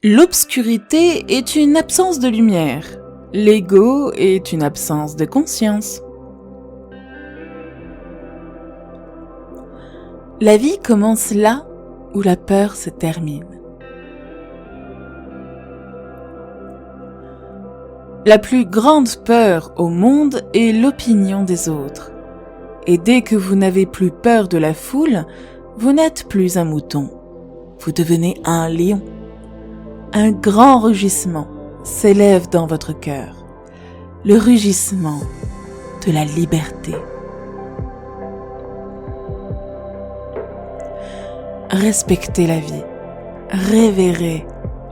L'obscurité est une absence de lumière. L'ego est une absence de conscience. La vie commence là où la peur se termine. La plus grande peur au monde est l'opinion des autres. Et dès que vous n'avez plus peur de la foule, vous n'êtes plus un mouton. Vous devenez un lion. Un grand rugissement s'élève dans votre cœur. Le rugissement de la liberté. Respectez la vie. Révérez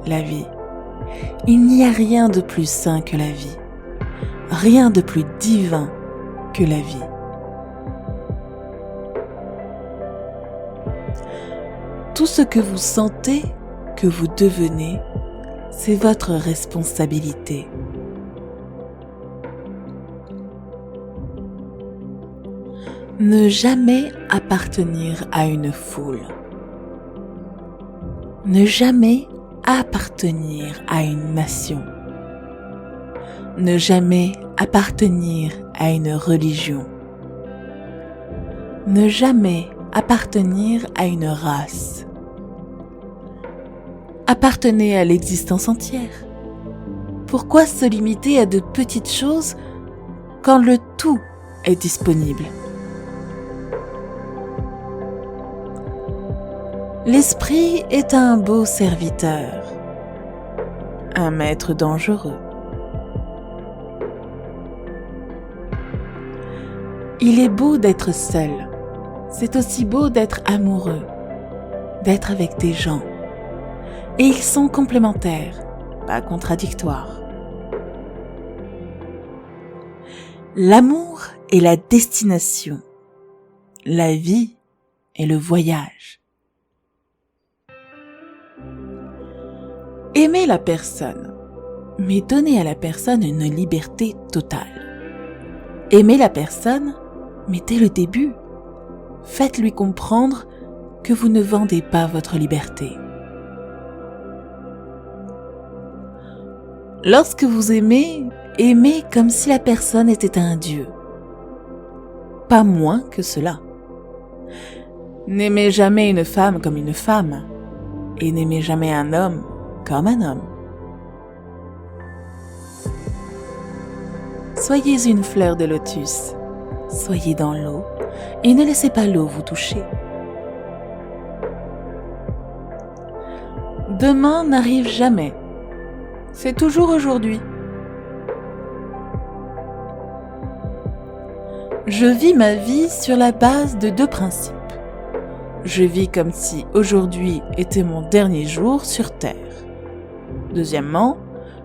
la vie. Il n'y a rien de plus sain que la vie. Rien de plus divin que la vie. Tout ce que vous sentez, que vous devenez, c'est votre responsabilité. Ne jamais appartenir à une foule. Ne jamais appartenir à une nation. Ne jamais appartenir à une religion. Ne jamais appartenir à une race. Appartenez à l'existence entière. Pourquoi se limiter à de petites choses quand le tout est disponible? L'esprit est un beau serviteur, un maître dangereux. Il est beau d'être seul, c'est aussi beau d'être amoureux, d'être avec des gens. Et ils sont complémentaires, pas contradictoires. L'amour est la destination, la vie est le voyage. Aimez la personne, mais donnez à la personne une liberté totale. Aimez la personne, mais dès le début, faites-lui comprendre que vous ne vendez pas votre liberté. Lorsque vous aimez, aimez comme si la personne était un dieu. Pas moins que cela. N'aimez jamais une femme comme une femme, et n'aimez jamais un homme comme un homme. Soyez une fleur de lotus, soyez dans l'eau, et ne laissez pas l'eau vous toucher. Demain n'arrive jamais. C'est toujours aujourd'hui. Je vis ma vie sur la base de deux principes. Je vis comme si aujourd'hui était mon dernier jour sur Terre. Deuxièmement,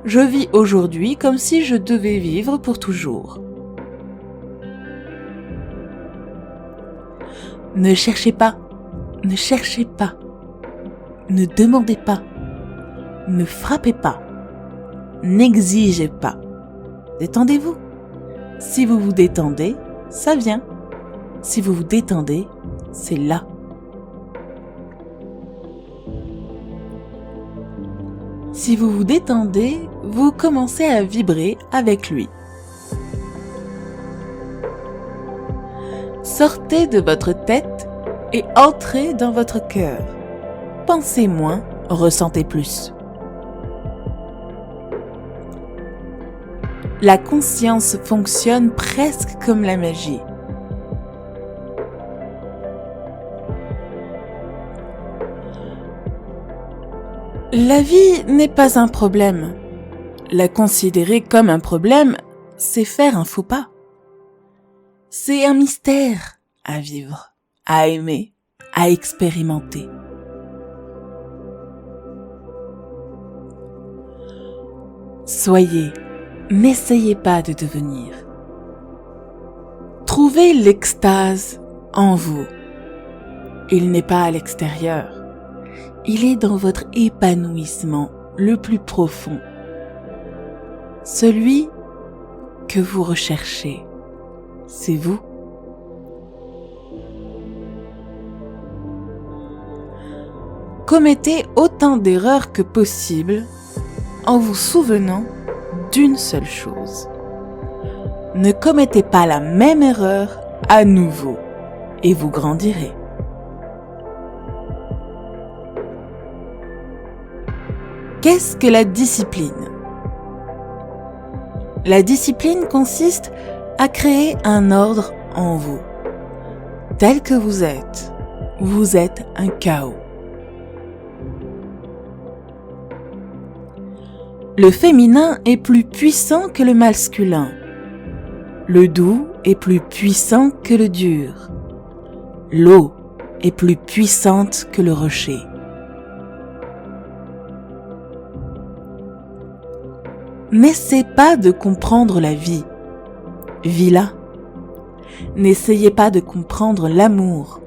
je vis aujourd'hui comme si je devais vivre pour toujours. Ne cherchez pas, ne cherchez pas, ne demandez pas, ne frappez pas. N'exigez pas. Détendez-vous. Si vous vous détendez, ça vient. Si vous vous détendez, c'est là. Si vous vous détendez, vous commencez à vibrer avec lui. Sortez de votre tête et entrez dans votre cœur. Pensez moins, ressentez plus. La conscience fonctionne presque comme la magie. La vie n'est pas un problème. La considérer comme un problème, c'est faire un faux pas. C'est un mystère à vivre, à aimer, à expérimenter. Soyez. N'essayez pas de devenir. Trouvez l'extase en vous. Il n'est pas à l'extérieur. Il est dans votre épanouissement le plus profond. Celui que vous recherchez, c'est vous. commettez autant d'erreurs que possible en vous souvenant d'une seule chose. Ne commettez pas la même erreur à nouveau et vous grandirez. Qu'est-ce que la discipline ? La discipline consiste à créer un ordre en vous. Tel que vous êtes un chaos. Le féminin est plus puissant que le masculin. Le doux est plus puissant que le dur. L'eau est plus puissante que le rocher. N'essayez pas de comprendre la vie. Vis-la. N'essayez pas de comprendre l'amour.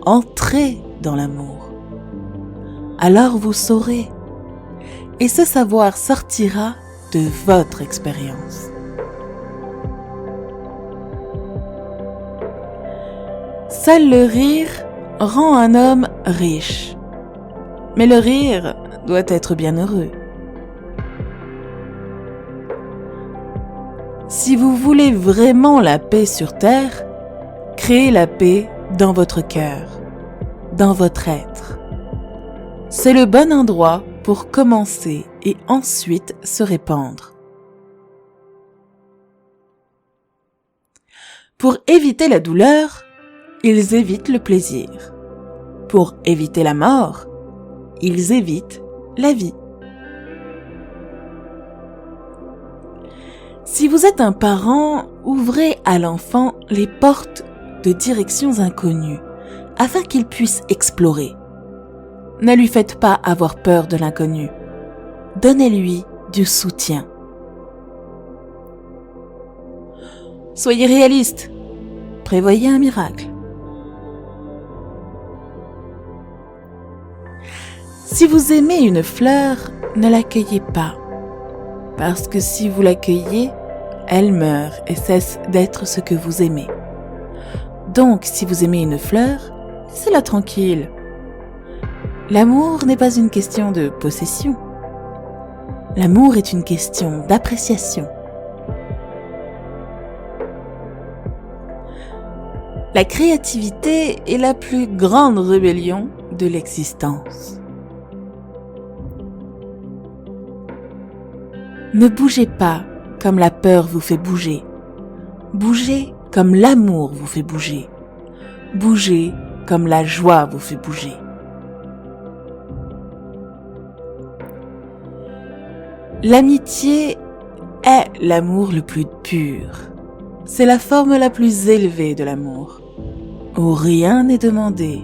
Entrez dans l'amour. Alors vous saurez. Et ce savoir sortira de votre expérience. Seul le rire rend un homme riche. Mais le rire doit être bien heureux. Si vous voulez vraiment la paix sur terre, créez la paix dans votre cœur, dans votre être. C'est le bon endroit pour commencer et ensuite se répandre. Pour éviter la douleur, ils évitent le plaisir. Pour éviter la mort, ils évitent la vie. Si vous êtes un parent, ouvrez à l'enfant les portes de directions inconnues afin qu'il puisse explorer. Ne lui faites pas avoir peur de l'inconnu. Donnez-lui du soutien. Soyez réaliste. Prévoyez un miracle. Si vous aimez une fleur, ne l'accueillez pas. Parce que si vous l'accueillez, elle meurt et cesse d'être ce que vous aimez. Donc, si vous aimez une fleur, laissez-la tranquille. L'amour n'est pas une question de possession. L'amour est une question d'appréciation. La créativité est la plus grande rébellion de l'existence. Ne bougez pas comme la peur vous fait bouger. Bougez comme l'amour vous fait bouger. Bougez comme la joie vous fait bouger. L'amitié est l'amour le plus pur. C'est la forme la plus élevée de l'amour, où rien n'est demandé,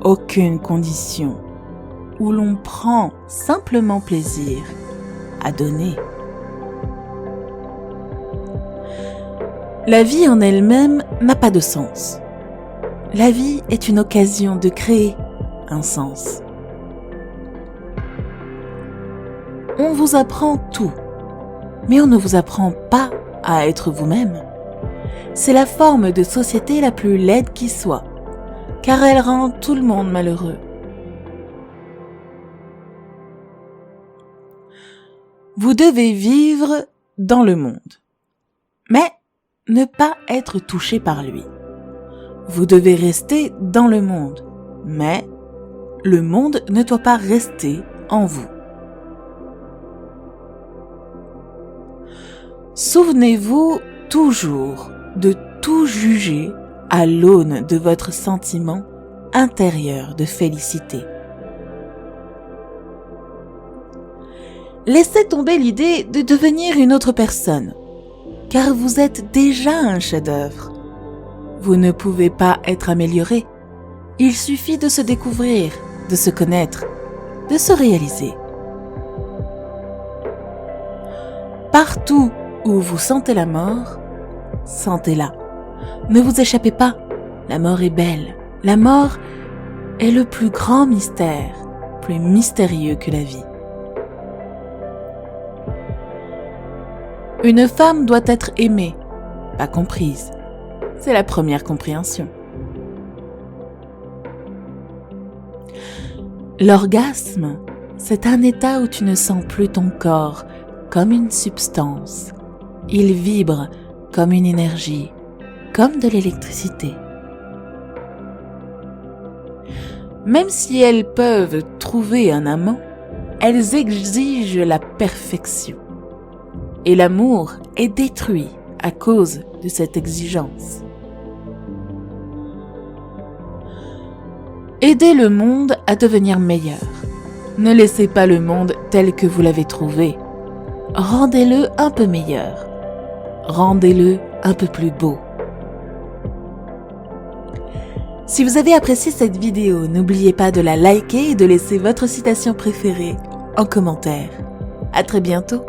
aucune condition, où l'on prend simplement plaisir à donner. La vie en elle-même n'a pas de sens. La vie est une occasion de créer un sens. On vous apprend tout, mais on ne vous apprend pas à être vous-même. C'est la forme de société la plus laide qui soit, car elle rend tout le monde malheureux. Vous devez vivre dans le monde, mais ne pas être touché par lui. Vous devez rester dans le monde, mais le monde ne doit pas rester en vous. Souvenez-vous toujours de tout juger à l'aune de votre sentiment intérieur de félicité. Laissez tomber l'idée de devenir une autre personne, car vous êtes déjà un chef-d'œuvre. Vous ne pouvez pas être amélioré. Il suffit de se découvrir, de se connaître, de se réaliser. Partout où vous sentez la mort, sentez-la. Ne vous échappez pas, la mort est belle. La mort est le plus grand mystère, plus mystérieux que la vie. Une femme doit être aimée, pas comprise. C'est la première compréhension. L'orgasme, c'est un état où tu ne sens plus ton corps comme une substance. Il vibre comme une énergie, comme de l'électricité. Même si elles peuvent trouver un amant, elles exigent la perfection. Et l'amour est détruit à cause de cette exigence. Aidez le monde à devenir meilleur. Ne laissez pas le monde tel que vous l'avez trouvé. Rendez-le un peu meilleur. Rendez-le un peu plus beau. Si vous avez apprécié cette vidéo, n'oubliez pas de la liker et de laisser votre citation préférée en commentaire. À très bientôt.